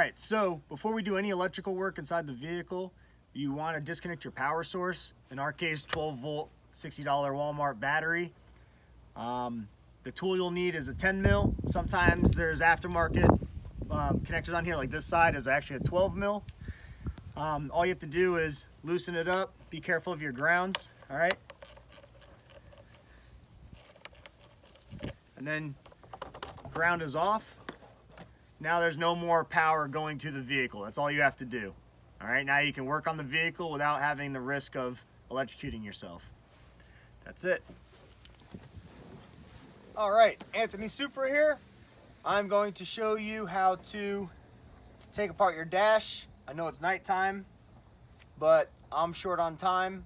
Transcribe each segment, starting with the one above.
Alright, so before we do any electrical work inside the vehicle, you want to disconnect your power source. In our case, 12 volt, $60 Walmart battery. The tool you'll need is a 10 mil. Sometimes there's aftermarket connectors on here, like this side is actually a 12 mil. All you have to do is loosen it up. Be careful of your grounds, alright? And then ground is off. Now there's no more power going to the vehicle. That's all you have to do. All right, now you can work on the vehicle without having the risk of electrocuting yourself. That's it. All right, Anthony Supra here. I'm going to show you how to take apart your dash. I know it's nighttime, but I'm short on time,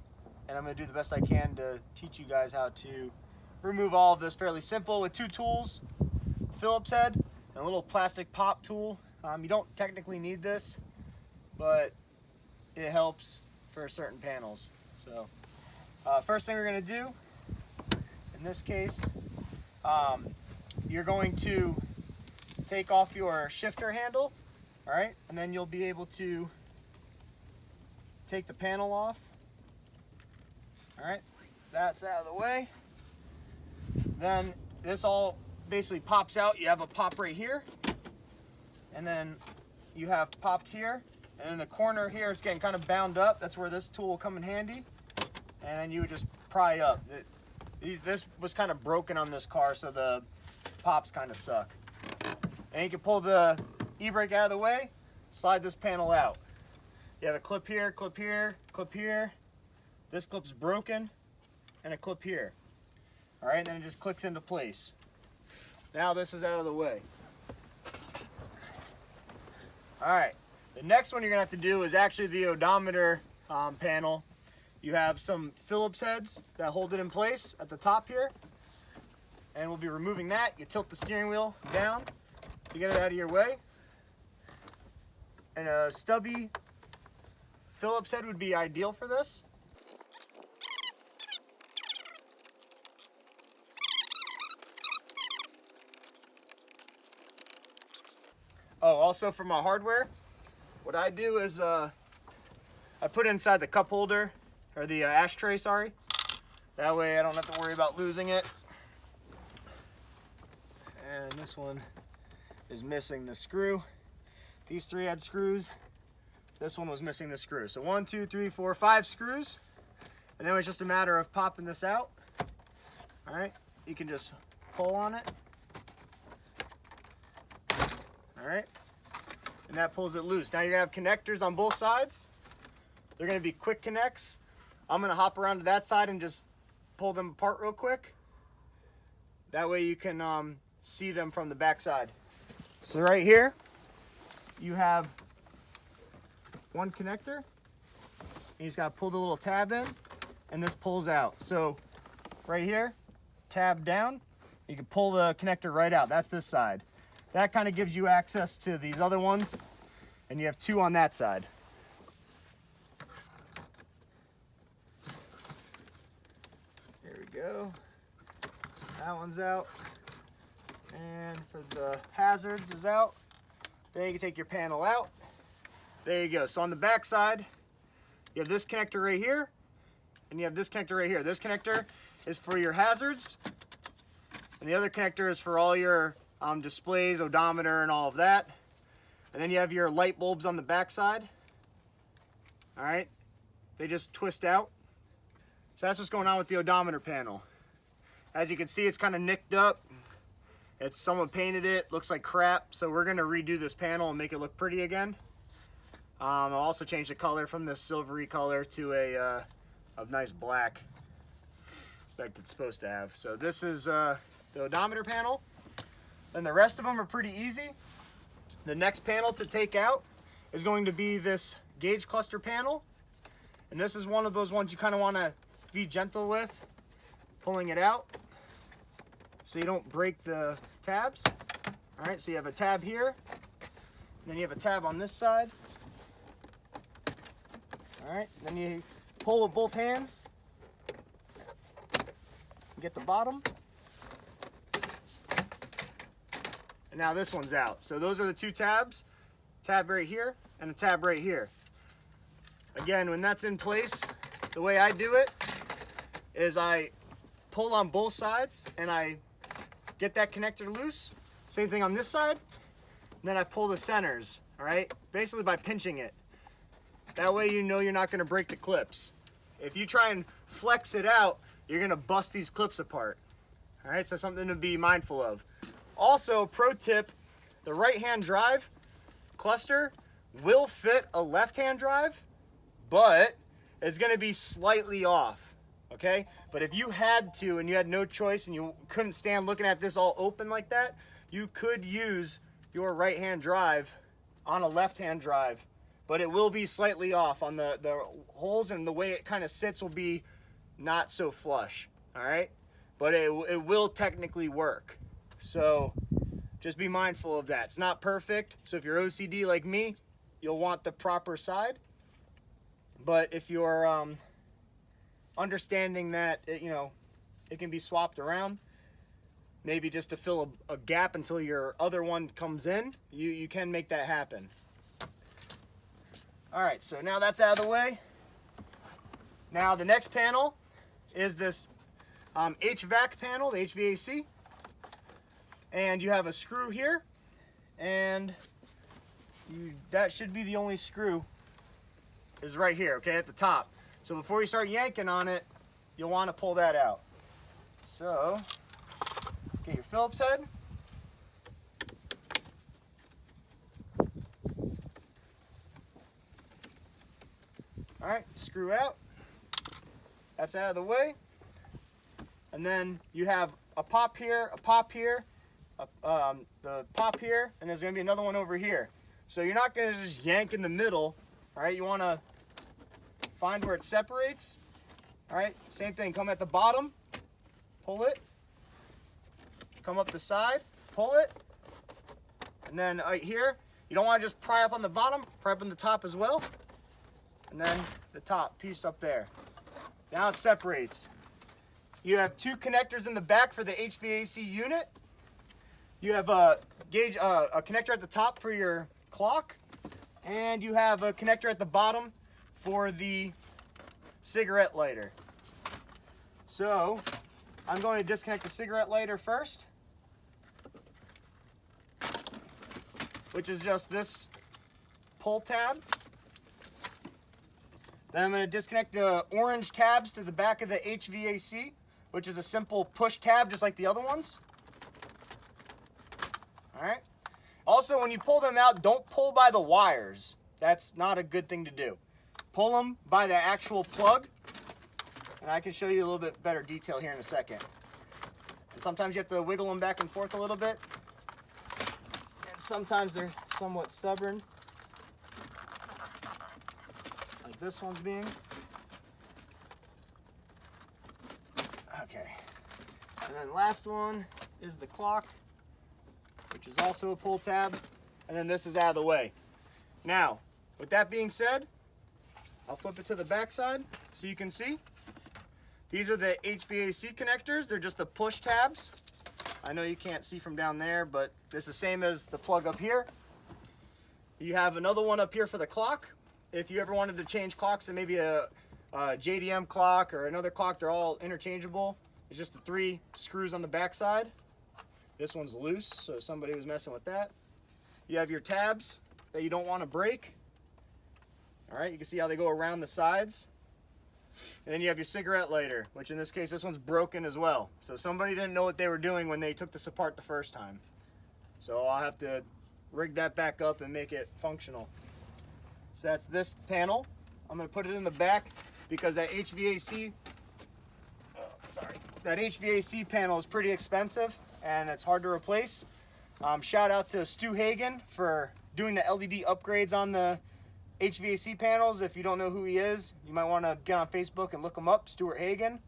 and I'm gonna do the best I can to teach you guys how to remove all of this fairly simple with two tools, Phillips head, and a little plastic pop tool. You don't technically need this, but it helps for certain panels. So first thing we're going to do, in this case, you're going to take off your shifter handle, all right, and then you'll be able to take the panel off. All right, that's out of the way. Then this all basically pops out. You have a pop right here, and then you have pops here, and in the corner here it's getting kind of bound up. That's where this tool will come in handy, and then you would just pry up. This was kind of broken on this car, so the pops kind of suck. And you can pull the e-brake out of the way, slide this panel out. You have a clip here, clip here, clip here. This clip's broken, and a clip here. All right, and then it just clicks into place. Now this is out of the way. All right, the next one you're gonna have to do is actually the odometer panel. You have some Phillips heads that hold it in place at the top here, and we'll be removing that. You tilt the steering wheel down to get it out of your way. And a stubby Phillips head would be ideal for this. Oh, also for my hardware, what I do is I put it inside the cup holder, or the ashtray, sorry. That way I don't have to worry about losing it. And this one is missing the screw. These three had screws. This one was missing the screw. So 1, 2, 3, 4, 5 screws. And then it's just a matter of popping this out. All right, you can just pull on it. All right, and that pulls it loose. Now you're gonna have connectors on both sides. They're gonna be quick connects. I'm gonna hop around to that side and just pull them apart real quick. That way you can see them from the back side. So right here, you have one connector. You just gotta pull the little tab in, and this pulls out. So right here, tab down, you can pull the connector right out. That's this side. That kind of gives you access to these other ones, and you have two on that side. There we go. That one's out. And for the hazards is out. Then you can take your panel out. There you go. So on the back side, you have this connector right here, and you have this connector right here. This connector is for your hazards, and the other connector is for all your displays, odometer, and all of that. And then you have your light bulbs on the back side. All right, they just twist out. So that's what's going on with the odometer panel. As you can see, it's kind of nicked up. Someone painted it, looks like crap. So we're gonna redo this panel and make it look pretty again. I'll also change the color from this silvery color to a nice black like it's supposed to have. So this is the odometer panel. And the rest of them are pretty easy. The next panel to take out is going to be this gauge cluster panel. And this is one of those ones you kind of want to be gentle with, pulling it out so you don't break the tabs. All right, so you have a tab here, and then you have a tab on this side. All right, then you pull with both hands, get the bottom. And now this one's out. So those are the two tabs. tab right here, and a tab right here. Again, when that's in place, the way I do it is I pull on both sides and I get that connector loose. Same thing on this side. And then I pull the centers, all right? Basically by pinching it. That way you know you're not gonna break the clips. If you try and flex it out, you're gonna bust these clips apart. All right, so something to be mindful of. Also, pro tip, the right-hand drive cluster will fit a left-hand drive, but it's gonna be slightly off, okay? But if you had to and you had no choice and you couldn't stand looking at this all open like that, you could use your right-hand drive on a left-hand drive, but it will be slightly off on the holes, and the way it kind of sits will be not so flush, all right? But it will technically work. So just be mindful of that. It's not perfect, so if you're OCD like me, you'll want the proper side. But if you're understanding that it can be swapped around, maybe just to fill a gap until your other one comes in, you can make that happen. All right, so now that's out of the way. Now the next panel is this Hvac panel, the HVAC. And you have a screw here, and that should be the only screw is right here, okay, at the top. So before you start yanking on it, you'll want to pull that out. So get your Phillips head. All right, screw out. That's out of the way. And then you have a pop here, the pop here, and there's gonna be another one over here. So you're not gonna just yank in the middle, all right? You wanna find where it separates, all right? Same thing, come at the bottom, pull it, come up the side, pull it, and then right here, you don't wanna just pry up on the bottom, pry up on the top as well, and then the top piece up there. Now it separates. You have two connectors in the back for the HVAC unit. You have a connector at the top for your clock, and you have a connector at the bottom for the cigarette lighter. So I'm going to disconnect the cigarette lighter first, which is just this pull tab. Then I'm going to disconnect the orange tabs to the back of the HVAC, which is a simple push tab just like the other ones. All right. Also, when you pull them out, don't pull by the wires. That's not a good thing to do. Pull them by the actual plug, and I can show you a little bit better detail here in a second. And sometimes you have to wiggle them back and forth a little bit, and sometimes they're somewhat stubborn, like this one's being. Okay. And then last one is the clock, which is also a pull tab, and then this is out of the way. Now, with that being said, I'll flip it to the back side so you can see. These are the HVAC connectors. They're just the push tabs. I know you can't see from down there, but it's the same as the plug up here. You have another one up here for the clock. If you ever wanted to change clocks to maybe a JDM clock or another clock, they're all interchangeable. It's just the 3 screws on the back side. This one's loose, so somebody was messing with that. You have your tabs that you don't want to break. All right, you can see how they go around the sides. And then you have your cigarette lighter, which in this case, this one's broken as well. So somebody didn't know what they were doing when they took this apart the first time. So I'll have to rig that back up and make it functional. So that's this panel. I'm gonna put it in the back because that HVAC panel is pretty expensive and it's hard to replace. Shout out to Stu Hagen for doing the LED upgrades on the HVAC panels. If you don't know who he is, you might want to get on Facebook and look him up, Stuart Hagen.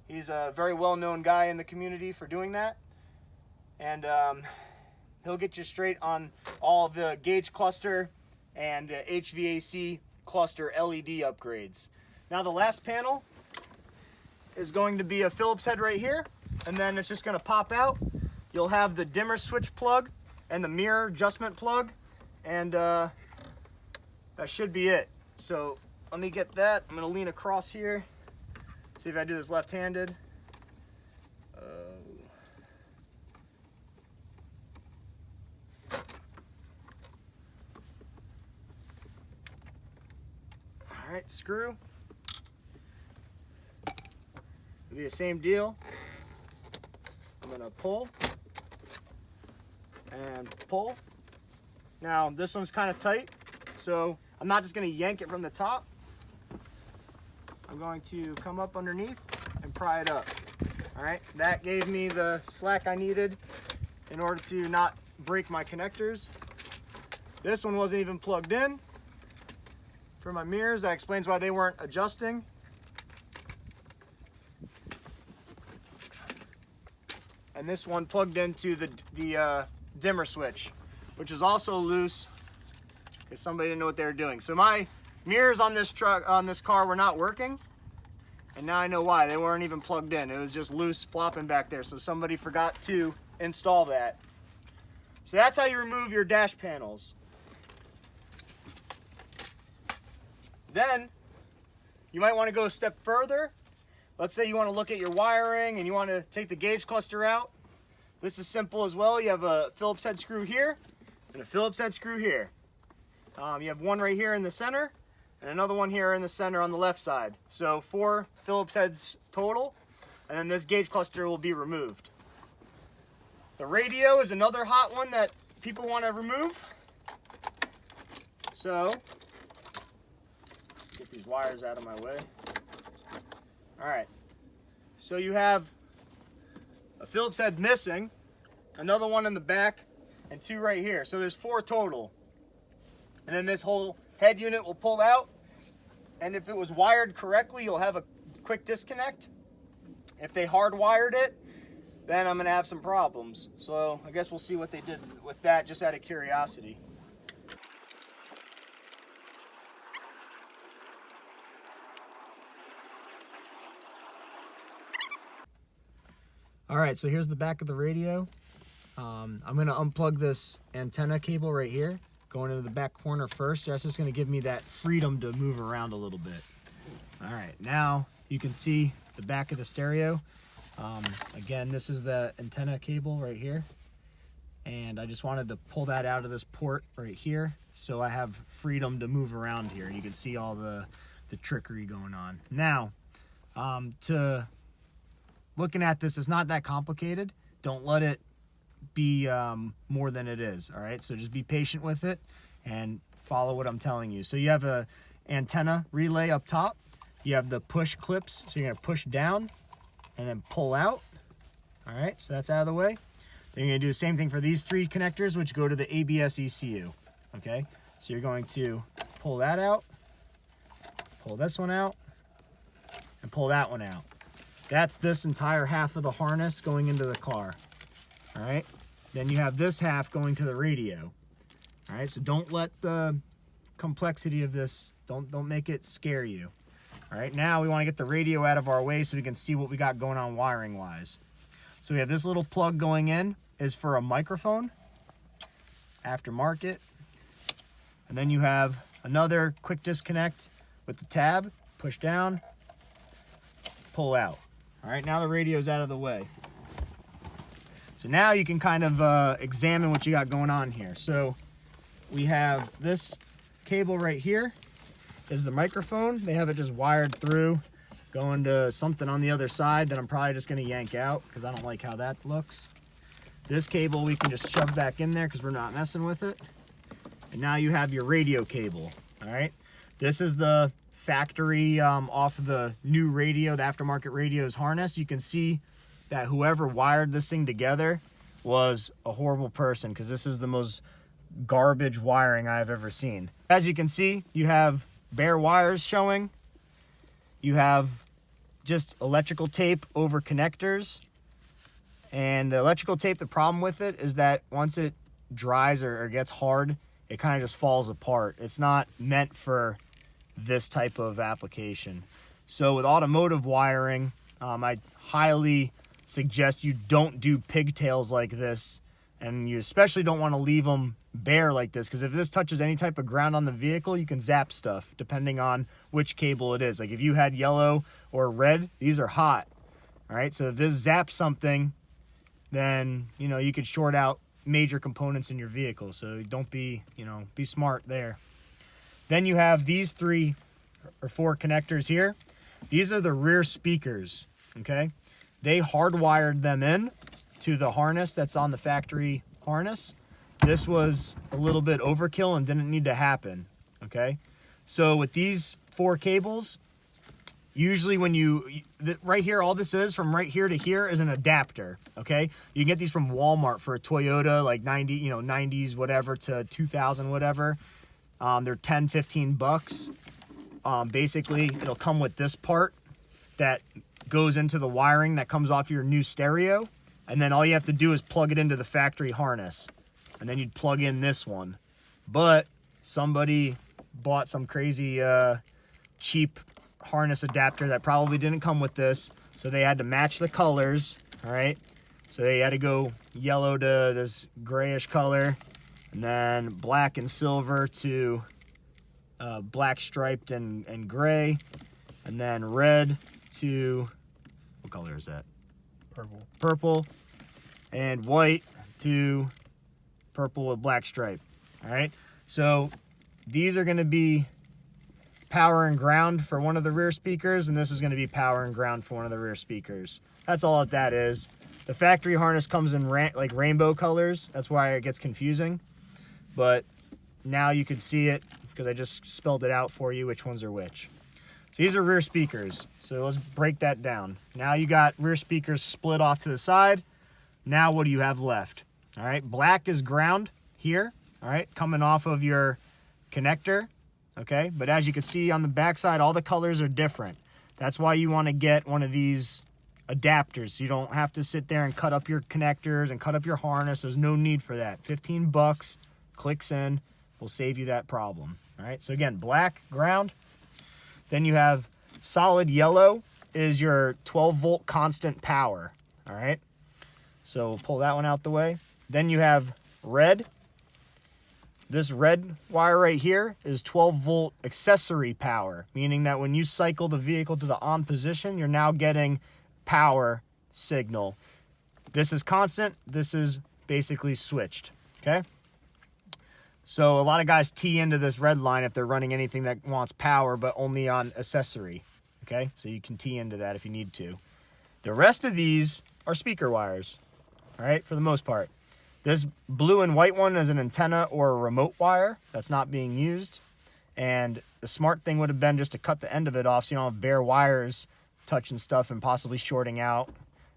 He's a very well-known guy in the community for doing that. And he'll get you straight on all the gauge cluster and the HVAC cluster LED upgrades. Now the last panel is going to be a Phillips head right here, and then it's just going to pop out. You'll have the dimmer switch plug and the mirror adjustment plug and that should be it. So let me get that. I'm gonna lean across here, see if I do this left-handed. All right, screw. It'll be the same deal. I'm gonna pull and pull. Now this one's kind of tight, so I'm not just gonna yank it from the top. I'm going to come up underneath and pry it up. All right, that gave me the slack I needed in order to not break my connectors. This one wasn't even plugged in for my mirrors. That explains why they weren't adjusting. And this one plugged into the dimmer switch, which is also loose because somebody didn't know what they were doing. So my mirrors on this car were not working, and now I know why. They weren't even plugged in. It was just loose flopping back there, so somebody forgot to install that. So that's how you remove your dash panels. Then you might want to go a step further. Let's say you want to look at your wiring and you want to take the gauge cluster out. This is simple as well. You have a Phillips head screw here and a Phillips head screw here. You have one right here in the center and another one here in the center on the left side. So 4 Phillips heads total, and then this gauge cluster will be removed. The radio is another hot one that people want to remove. So get these wires out of my way. All right, so you have a Phillips head missing, another one in the back, and 2 right here. So there's 4 total. And then this whole head unit will pull out, and if it was wired correctly, you'll have a quick disconnect. If they hardwired it, then I'm gonna have some problems. So I guess we'll see what they did with that, just out of curiosity. All right, so here's the back of the radio. I'm gonna unplug this antenna cable right here, going into the back corner first. That's just gonna give me that freedom to move around a little bit. All right, now you can see the back of the stereo. Again, this is the antenna cable right here. And I just wanted to pull that out of this port right here so I have freedom to move around here. You can see all the trickery going on. Now, looking at this, it's not that complicated. Don't let it be more than it is, all right? So just be patient with it and follow what I'm telling you. So you have a antenna relay up top. You have the push clips, so you're gonna push down and then pull out. All right, so that's out of the way. Then you're gonna do the same thing for these 3 connectors, which go to the ABS ECU, okay? So you're going to pull that out, pull this one out, and pull that one out. That's this entire half of the harness going into the car, all right? Then you have this half going to the radio, all right? So don't let the complexity of this, don't make it scare you. All right, now we want to get the radio out of our way so we can see what we got going on wiring-wise. So we have this little plug going in is for a microphone, aftermarket. And then you have another quick disconnect with the tab, push down, pull out. All right, now the radio's out of the way. So now you can kind of examine what you got going on here. So we have this cable right here is the microphone. They have it just wired through, going to something on the other side that I'm probably just gonna yank out because I don't like how that looks. This cable we can just shove back in there because we're not messing with it. And now you have your radio cable, all right? This is the factory off of the new radio, the aftermarket radio's harness. You can see that whoever wired this thing together was a horrible person because this is the most garbage wiring I've ever seen. As you can see, you have bare wires showing. You have just electrical tape over connectors. And the electrical tape, the problem with it is that once it dries or gets hard, it kind of just falls apart. It's not meant for this type of application. So with automotive wiring, I highly suggest you don't do pigtails like this And you especially don't want to leave them bare like this, because if this touches any type of ground on the vehicle, you can zap stuff depending on which cable it is. Like if you had yellow or red, these are hot. All right, so if this zaps something, then, you know, you could short out major components in your vehicle. So don't be, you know, be smart there. Then you have these 3 or 4 connectors here. These are the rear speakers, okay? They hardwired them in to the harness that's on the factory harness. This was a little bit overkill and didn't need to happen, okay? So with these 4 cables, usually when right here, all this is from right here to here is an adapter, okay? You can get these from Walmart for a Toyota, like 90s, whatever, to 2000, whatever. They're 10, 15 bucks. Basically, it'll come with this part that goes into the wiring that comes off your new stereo. And then all you have to do is plug it into the factory harness. And then you'd plug in this one. But somebody bought some crazy cheap harness adapter that probably didn't come with this. So they had to match the colors, all right? So they had to go yellow to this grayish color. And then black and silver to black striped and gray. And then red to, what color is that? Purple. And white to purple with black stripe. All right. So these are going to be power and ground for one of the rear speakers, and this is going to be power and ground for one of the rear speakers. That's all that is. The factory harness comes in like rainbow colors. That's why it gets confusing. But now you can see it because I just spelled it out for you which ones are which. So these are rear speakers. So let's break that down. Now you got rear speakers split off to the side. Now what do you have left? All right, black is ground here, all right, coming off of your connector, okay? But as you can see on the back side, all the colors are different. That's why you want to get one of these adapters, so you don't have to sit there and cut up your connectors and cut up your harness. There's no need for that. 15 bucks, clicks in, will save you that problem, all right? So again, black, ground. Then you have solid yellow is your 12-volt constant power, all right? So we'll pull that one out the way. Then you have red. This red wire right here is 12-volt accessory power, meaning that when you cycle the vehicle to the on position, you're now getting power signal. This is constant. This is basically switched, okay? So a lot of guys tee into this red line if they're running anything that wants power, but only on accessory, okay? So you can tee into that if you need to. The rest of these are speaker wires, all right, for the most part. This blue and white one is an antenna or a remote wire that's not being used. And the smart thing would have been just to cut the end of it off so you don't have bare wires touching stuff and possibly shorting out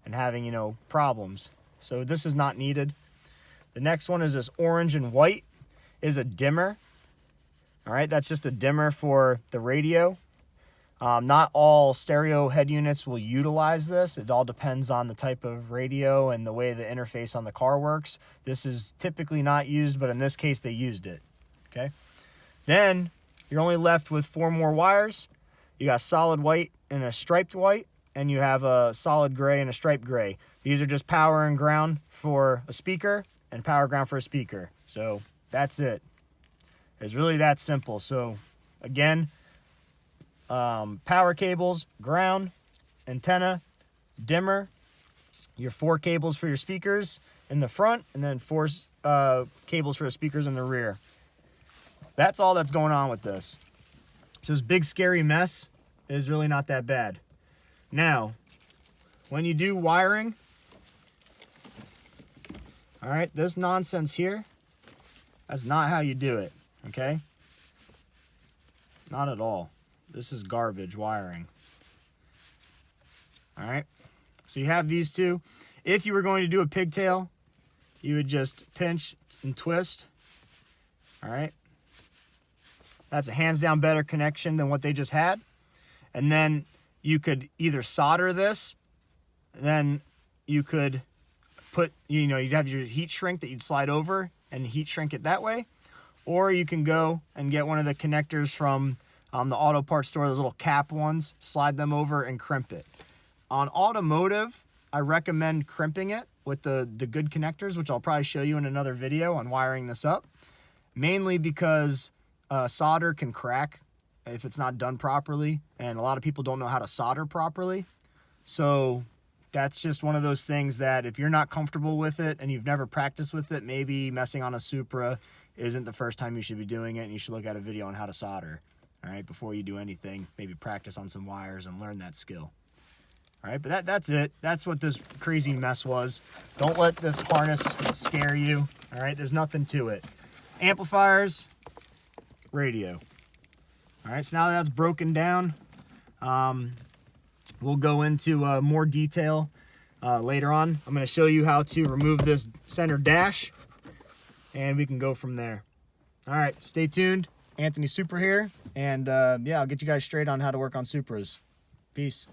and having, you know, problems. So this is not needed. The next one is this orange and white is a dimmer. All right, that's just a dimmer for the radio. Not all stereo head units will utilize this. It all depends on the type of radio and the way the interface on the car works. This is typically not used, but in this case, they used it, okay? Then you're only left with 4 more wires. You got solid white and a striped white, and you have a solid gray and a striped gray. These are just power and ground for a speaker and power ground for a speaker. So that's it. It's really that simple. So again, power cables, ground, antenna, dimmer, your 4 cables for your speakers in the front, and then 4 cables for the speakers in the rear. That's all that's going on with this. So this big scary mess is really not that bad. Now, when you do wiring, all right, this nonsense here, that's not how you do it, okay? Not at all. This is garbage wiring. All right, so you have these two. If you were going to do a pigtail, you would just pinch and twist. All right, that's a hands down better connection than what they just had. And then you could either solder this, then you could put, you know, you'd have your heat shrink that you'd slide over and heat shrink it that way. Or you can go and get one of the connectors from the auto parts store, those little cap ones, slide them over and crimp it. On automotive, I recommend crimping it with the good connectors, which I'll probably show you in another video on wiring this up, mainly because solder can crack if it's not done properly, and a lot of people don't know how to solder properly. So that's just one of those things that if you're not comfortable with it and you've never practiced with it, maybe messing on a Supra isn't the first time you should be doing it, and you should look at a video on how to solder. All right, before you do anything, maybe practice on some wires and learn that skill. All right, but that's it. That's what this crazy mess was. Don't let this harness scare you. All right, there's nothing to it. Amplifiers, radio. All right, so now that's broken down. We'll go into more detail later on. I'm going to show you how to remove this center dash, and we can go from there. All right, stay tuned. Anthony Supra here, and yeah, I'll get you guys straight on how to work on Supras. Peace.